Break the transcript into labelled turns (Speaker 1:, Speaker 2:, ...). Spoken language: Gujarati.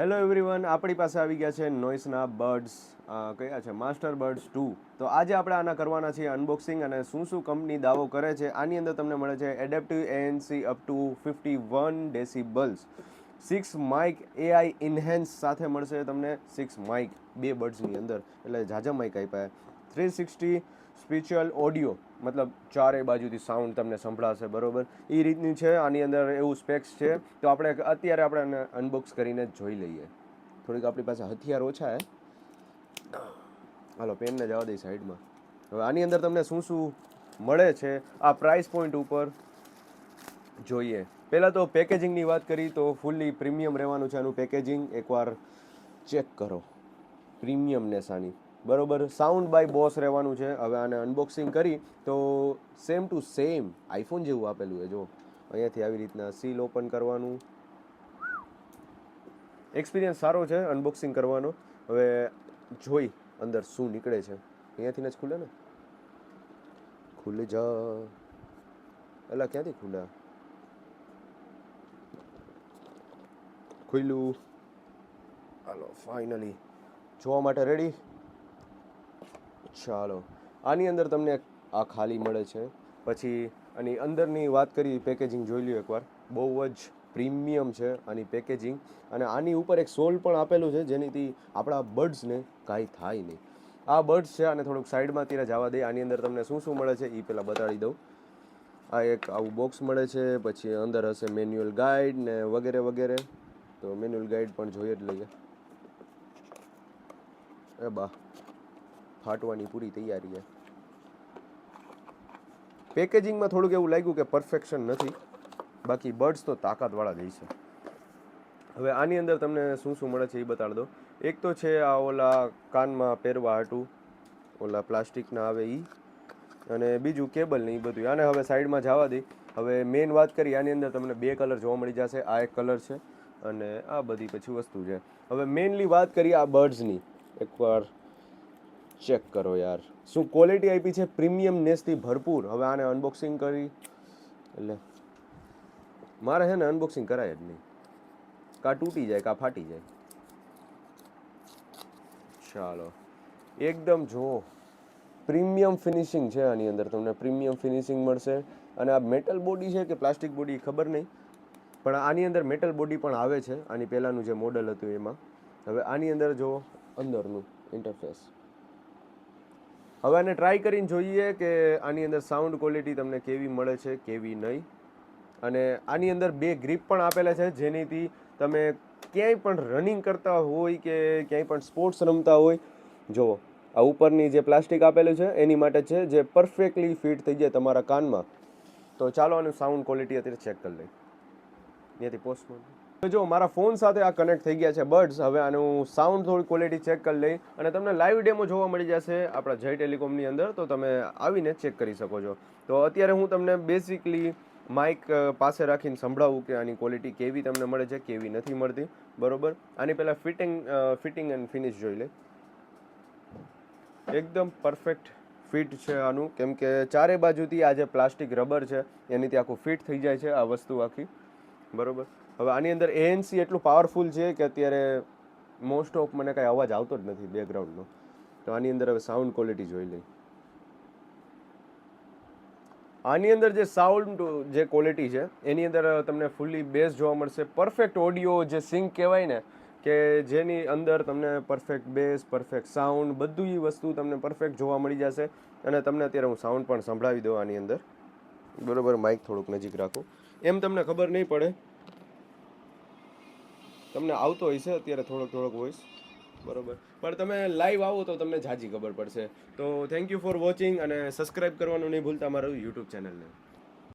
Speaker 1: હેલો એવરીવન, આપણી પાસે આવી ગયા છે નોઇસના બર્ડ્સ કયા છે માસ્ટર બર્ડ્સ 2. તો આજે આપણે આના કરવાના છીએ અનબોક્સિંગ અને શું શું કંપની દાવો કરે છે. આની અંદર તમને મળે છે adaptive ANC up to 51 decibels, 6 mike AI enhance સાથે મળશે તમને 6 માઇક બે બર્ડ્સની અંદર, એટલે ઝાઝા માઇક આપ્યા. 360 સ્પિરિચ્યુઅલ ઓડિયો, મતલબ ચારે બાજુથી સાઉન્ડ તમને સંભળાશે, બરોબર એ રીતની છે. આની અંદર એવું સ્પેક્સ છે. તો આપણે અત્યારે આપણે અનબોક્સ કરીને જ જોઈ લઈએ. થોડીક આપણી પાસે હથિયાર ઓછા હે, હાલો પેનને જવા દઈ સાઈડમાં. હવે આની અંદર તમને શું શું મળે છે આ પ્રાઇસ પોઈન્ટ ઉપર જોઈએ. પહેલાં તો પેકેજિંગની વાત કરી તો ફૂલ્લી પ્રીમિયમ રહેવાનું છે આનું પેકેજિંગ. એકવાર ચેક કરો પ્રીમિયમનેસ આની, બરોબર. સાઉન્ડ બાય બોસ રહેવાનું છે. હવે આને અનબોક્સિંગ કરી તો સેમ ટુ સેમ આઈફોન જેવું આપેલું છે. જો અહીંયાથી આવી રીતના સીલ ઓપન કરવાનું, એક્સપિરિયન્સ સારો છે અનબોક્સિંગ કરવાનો. હવે જોઈ અંદર શું નીકળે છે. અહીંયાથી જ ખુલે ને, ખુલે જા એલા, ક્યાંથી ખુલ્યા, ખુલ્લું. હાલો ફાઇનલી જોવા માટે રેડી. ચાલો, આની અંદર તમને આ ખાલી મળે છે. પછી આની અંદરની વાત કરી, પેકેજિંગ જોઈ લ્યો એકવાર. બહુ જ પ્રીમિયમ છે આની પેકેજિંગ. અને આની ઉપર એક સોલ પણ આપેલું છે જેનીથી આપણા બર્ડ્સને કાંઈ થાય નહીં. આ બર્ડ્સ છે આને થોડુંક સાઈડમાં ત્યારે જવા દે. આની અંદર તમને શું શું મળે છે એ પહેલાં બતાવી દઉં. આ એક આવું બોક્સ મળે છે, પછી અંદર હશે મેન્યુઅલ ગાઈડ ને વગેરે વગેરે. તો મેન્યુઅલ ગાઈડ પણ જોઈએ જ લઈએ. એ બા, ફાટવાની પૂરી તૈયારી છે. પેકેજિંગમાં થોડુંક એવું લાગ્યું કે પરફેક્શન નથી, બાકી બર્ડ્સ તો તાકાતવાળા જ છે. હવે આની અંદર તમને શું શું મળે છે એ બતાડી દો. એક તો છે આ ઓલા કાનમાં પહેરવા હાટું ઓલા પ્લાસ્ટિકના આવે એ, અને બીજું કેબલ ને એ બધું. આને હવે સાઈડમાં જવા દઈ. હવે મેઇન વાત કરી, આની અંદર તમને બે કલર જોવા મળી જશે. આ એક કલર છે અને આ બધી પછી વસ્તુ છે. હવે મેઇનલી વાત કરીએ આ બર્ડ્સની, એકવાર ચેક કરો યાર શું ક્વોલિટી આપી છે, પ્રીમિયમનેસથી ભરપૂર. હવે આને અનબોક્સિંગ કરી એટલે મારે છે ને અનબોક્સિંગ કરાય જ નહીં, કાં તૂટી જાય કાં ફાટી જાય. ચાલો એકદમ જો પ્રીમિયમ ફિનિશિંગ છે આની અંદર, તમને પ્રીમિયમ ફિનિશિંગ મળશે. અને આ મેટલ બોડી છે કે પ્લાસ્ટિક બોડી ખબર નહીં, પણ આની અંદર મેટલ બોડી પણ આવે છે. આની પહેલાંનું જે મોડલ હતું એમાં. હવે આની અંદર જો અંદરનું ઇન્ટરફેસ, હવે આને ટ્રાય કરીને જોઈએ કે આની અંદર સાઉન્ડ ક્વોલિટી તમને કેવી મળે છે કેવી નહીં. અને આની અંદર બે ગ્રીપ પણ આપેલા છે જેનીથી તમે ક્યાંય પણ રનિંગ કરતા હોય કે ક્યાંય પણ સ્પોર્ટ્સ રમતા હોય. જુઓ આ ઉપરની જે પ્લાસ્ટિક આપેલું છે એની માટે છે, જે પરફેક્ટલી ફિટ થઈ જાય તમારા કાનમાં. તો ચાલો આનું સાઉન્ડ ક્વોલિટી અત્યારે ચેક કરી લઈએ. ત્યાંથી પોસ્ટમાં જો મારા ફોન સાથે આ કનેક્ટ થઈ ગયા છે બર્ડ્સ. હવે આનું સાઉન્ડ થોડી ક્વોલિટી ચેક કરી લઈ અને તમને લાઈવ ડેમો જોવા મળી જશે આપણા જય ટેલિકોમની અંદર. તો તમે આવીને ચેક કરી શકો છો. તો અત્યારે હું તમને બેઝિકલી માઇક પાસે રાખીને સંભળાવું કે આની ક્વોલિટી કેવી તમને મળે છે કેવી નથી મળતી, બરોબર. આની પહેલાં ફિટિંગ એન્ડ ફિનિશ જોઈ લે. એકદમ પરફેક્ટ ફિટ છે આનું, કેમ કે ચારે બાજુથી આ જે પ્લાસ્ટિક રબર છે એનીથી આખું ફિટ થઈ જાય છે આ વસ્તુ આખી, બરોબર. હવે આની અંદર ANC એટલું પાવરફુલ છે કે અત્યારે મોસ્ટ ઓફ મને કાંઈ અવાજ આવતો જ નથી બેકગ્રાઉન્ડનો. તો આની અંદર હવે સાઉન્ડ ક્વોલિટી જોઈ લઈ. આની અંદર જે સાઉન્ડ જે ક્વોલિટી છે એની અંદર તમને ફૂલ્લી બેઝ જોવા મળશે. પરફેક્ટ ઓડિયો જે સિંક કહેવાય ને, કે જેની અંદર તમને પરફેક્ટ બેઝ, પરફેક્ટ સાઉન્ડ, બધું એ વસ્તુ તમને પરફેક્ટ જોવા મળી જશે. અને તમને અત્યારે હું સાઉન્ડ પણ સંભળાવી દઉં આની અંદર, બરોબર. માઇક થોડુંક નજીક રાખો, એમ તમને ખબર નહીં પડે. તમને આવતો હશે અત્યારે થોડોક વોઇસ, બરોબર. પણ તમે લાઈવ આવો તો તમને ઝાઝી ખબર પડશે. તો થેન્ક યુ ફોર વોચિંગ, અને સબસ્ક્રાઈબ કરવાનું નહીં ભૂલતા મારું યુટ્યુબ ચેનલને.